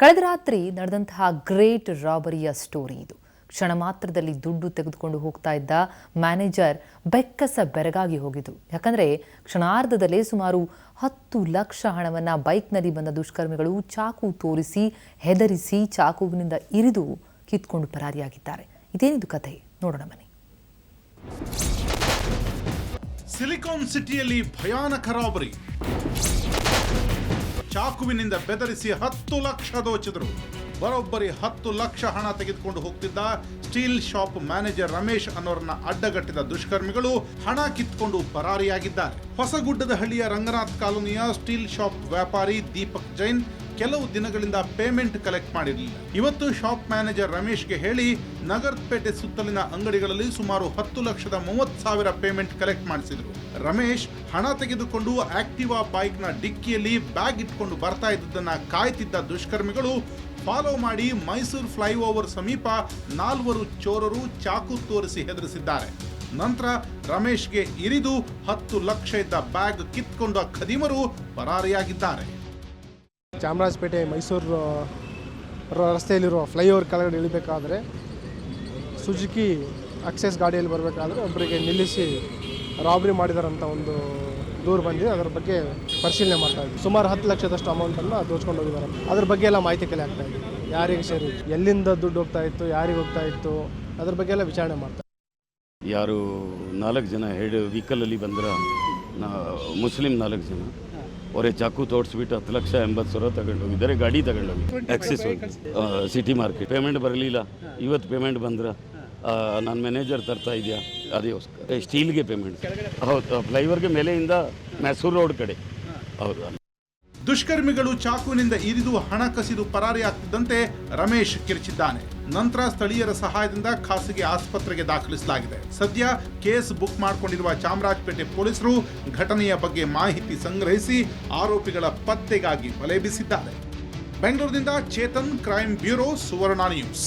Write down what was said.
ಕಳೆದ ರಾತ್ರಿ ನಡೆದಂತಹ ಗ್ರೇಟ್ ರಾಬರಿಯ ಸ್ಟೋರಿ ಇದು. ಕ್ಷಣ ಮಾತ್ರದಲ್ಲಿ ದುಡ್ಡು ತೆಗೆದುಕೊಂಡು ಹೋಗ್ತಾ ಇದ್ದ ಮ್ಯಾನೇಜರ್ ಬೆಕ್ಕಸ ಬೆರಗಾಗಿ ಹೋಗಿದ್ದು. ಯಾಕಂದ್ರೆ ಕ್ಷಣಾರ್ಧದಲ್ಲೇ ಸುಮಾರು 10 ಲಕ್ಷ ಹಣವನ್ನ ಬೈಕ್ನಲ್ಲಿ ಬಂದ ದುಷ್ಕರ್ಮಿಗಳು ಚಾಕು ತೋರಿಸಿ ಹೆದರಿಸಿ ಚಾಕುವಿನಿಂದ ಇರಿದು ಕಿತ್ಕೊಂಡು ಪರಾರಿಯಾಗಿದ್ದಾರೆ. ಇದೇನಿದು ಕಥೆ ನೋಡೋಣ ಬನ್ನಿ. ಸಿಲಿಕಾನ್ ಸಿಟಿಯಲ್ಲಿ ಭಯಾನಕ ರಾಬರಿ. ಚಾಕುವಿನಿಂದ ಬೆದರಿಸಿ 10 ಲಕ್ಷ ದೋಚಿದ್ರು. ಬರೋಬ್ಬರಿ 10 ಲಕ್ಷ ಹಣ ತೆಗೆದುಕೊಂಡು ಹೋಗ್ತಿದ್ದ ಸ್ಟೀಲ್ ಶಾಪ್ ಮ್ಯಾನೇಜರ್ ರಮೇಶ್ ಅನ್ನೋರನ್ನ ಅಡ್ಡಗಟ್ಟಿದ ದುಷ್ಕರ್ಮಿಗಳು ಹಣ ಕಿತ್ಕೊಂಡು ಪರಾರಿಯಾಗಿದ್ದಾರೆ. ಹೊಸಗುಡ್ಡದ ಹಳ್ಳಿಯ ರಂಗನಾಥ್ ಕಾಲೋನಿಯ ಸ್ಟೀಲ್ ಶಾಪ್ ವ್ಯಾಪಾರಿ ದೀಪಕ್ ಜೈನ್ ಕೆಲವು ದಿನಗಳಿಂದ ಪೇಮೆಂಟ್ ಕಲೆಕ್ಟ್ ಮಾಡಿರಲಿಲ್ಲ. ಇವತ್ತು ಶಾಪ್ ಮ್ಯಾನೇಜರ್ ರಮೇಶ್ಗೆ ಹೇಳಿ ನಗರಪೇಟೆ ಸುತ್ತಲಿನ ಅಂಗಡಿಗಳಲ್ಲಿ ಸುಮಾರು 10,30,000 ಪೇಮೆಂಟ್ ಕಲೆಕ್ಟ್ ಮಾಡಿಸಿದ್ರು. ರಮೇಶ್ ಹಣ ತೆಗೆದುಕೊಂಡು ಆಕ್ಟಿವಾ ಬೈಕ್ ನ ಡಿಕ್ಕಿಯಲ್ಲಿ ಬ್ಯಾಗ್ ಇಟ್ಕೊಂಡು ಬರ್ತಾ ಇದ್ದದನ್ನ ಕಾಯ್ತಿದ್ದ ದುಷ್ಕರ್ಮಿಗಳು ಫಾಲೋ ಮಾಡಿ ಮೈಸೂರು ಫ್ಲೈಓವರ್ ಸಮೀಪ 4 ಚೋರರು ಚಾಕು ತೋರಿಸಿ ಹೆದರಿಸಿದ್ದಾರೆ. ನಂತರ ರಮೇಶ್ಗೆ ಇರಿದು 10 ಲಕ್ಷ ಇದ್ದ ಬ್ಯಾಗ್ ಕಿತ್ಕೊಂಡ ಖದೀಮರು ಪರಾರಿಯಾಗಿದ್ದಾರೆ. ಚಾಮರಾಜಪೇಟೆ ಮೈಸೂರು ರಸ್ತೆಯಲ್ಲಿರುವ ಫ್ಲೈಓವರ್ ಕೆಳಗಡೆ ಇಳಿಬೇಕಾದ್ರೆ ಸುಜುಕಿ ಅಕ್ಸೆಸ್ ಗಾಡಿಯಲ್ಲಿ ಬರಬೇಕಾದ್ರೆ ಒಬ್ಬರಿಗೆ ನಿಲ್ಲಿಸಿ ರಾಬರಿ ಮಾಡಿದಾರಂತ ಒಂದು ದೂರು ಬಂದಿದೆ. ಅದರ ಬಗ್ಗೆ ಪರಿಶೀಲನೆ ಮಾಡ್ತಾ ಇದ್ವಿ. ಸುಮಾರು 10 ಲಕ್ಷದಷ್ಟು ಅಮೌಂಟನ್ನು ದೋಚ್ಕೊಂಡು ಹೋಗಿದ್ದಾರೆ. ಅದ್ರ ಬಗ್ಗೆ ಎಲ್ಲ ಮಾಹಿತಿ ಕಲೆ ಆಗ್ತಾ ಇದೆ. ಯಾರಿಗೆ ಸೇರಿ ಎಲ್ಲಿಂದ ದುಡ್ಡು ಹೋಗ್ತಾ ಇತ್ತು, ಯಾರಿಗೆ ಹೋಗ್ತಾ ಇತ್ತು, ಅದ್ರ ಬಗ್ಗೆ ಎಲ್ಲ ವಿಚಾರಣೆ ಮಾಡ್ತಾರೆ. ಯಾರು 4 ಜನ ಹೆಡ್ ವೆಹಿಕಲಲ್ಲಿ ಬಂದ್ರ ಮುಸ್ಲಿಂ 4 ಜನ ಅವರೇ ಚಾಕು ತೋಡಿಸ್ಬಿಟ್ಟು 10,80,000 ತಗೊಂಡು ಹೋಗಿದ್ದಾರೆ. ಗಾಡಿ ತಗೊಂಡು ಹೋಗಿ ಆಕ್ಸಿಸ್ ಸಿಟಿ ಮಾರ್ಕೆಟ್ ಪೇಮೆಂಟ್ ಬರಲಿಲ್ಲ. ಇವತ್ತು ಪೇಮೆಂಟ್ ಬಂದ್ರೆ ನಾನು ಮ್ಯಾನೇಜರ್ ತರ್ತಾ ಇದೆಯಾ ಅದಕ್ಕೋಸ್ಕರ ಸ್ಟೀಲ್ಗೆ ಪೇಮೆಂಟ್. ಹೌದು, ಫ್ಲೈಓವರ್ಗೆ ಮೇಲೆಯಿಂದ ಮೈಸೂರು ರೋಡ್ ಕಡೆ. ಹೌದು. ದುಷ್ಕರ್ಮಿಗಳು ಚಾಕುವಿನಿಂದ ಇರಿದು ಹಣ ಕಸಿದು ಪರಾರಿಯಾಗ್ತಿದ್ದಂತೆ ರಮೇಶ್ ಕಿರಿಚಿದ್ದಾನೆ. ನಂತರ ಸ್ಥಳೀಯರ ಸಹಾಯದಿಂದ ಖಾಸಗಿ ಆಸ್ಪತ್ರೆಗೆ ದಾಖಲಿಸಲಾಗಿದೆ. ಸದ್ಯ ಕೇಸ್ ಬುಕ್ ಮಾಡಿಕೊಂಡಿರುವ ಚಾಮರಾಜಪೇಟೆ ಪೊಲೀಸರು ಘಟನೆಯ ಬಗ್ಗೆ ಮಾಹಿತಿ ಸಂಗ್ರಹಿಸಿ ಆರೋಪಿಗಳ ಪತ್ತೆಗಾಗಿ ಬಲೆ ಬೀಸಿದ್ದಾರೆ. ಬೆಂಗಳೂರಿನಿಂದ ಚೇತನ್, ಕ್ರೈಮ್ ಬ್ಯೂರೋ, ಸುವರ್ಣ ನ್ಯೂಸ್.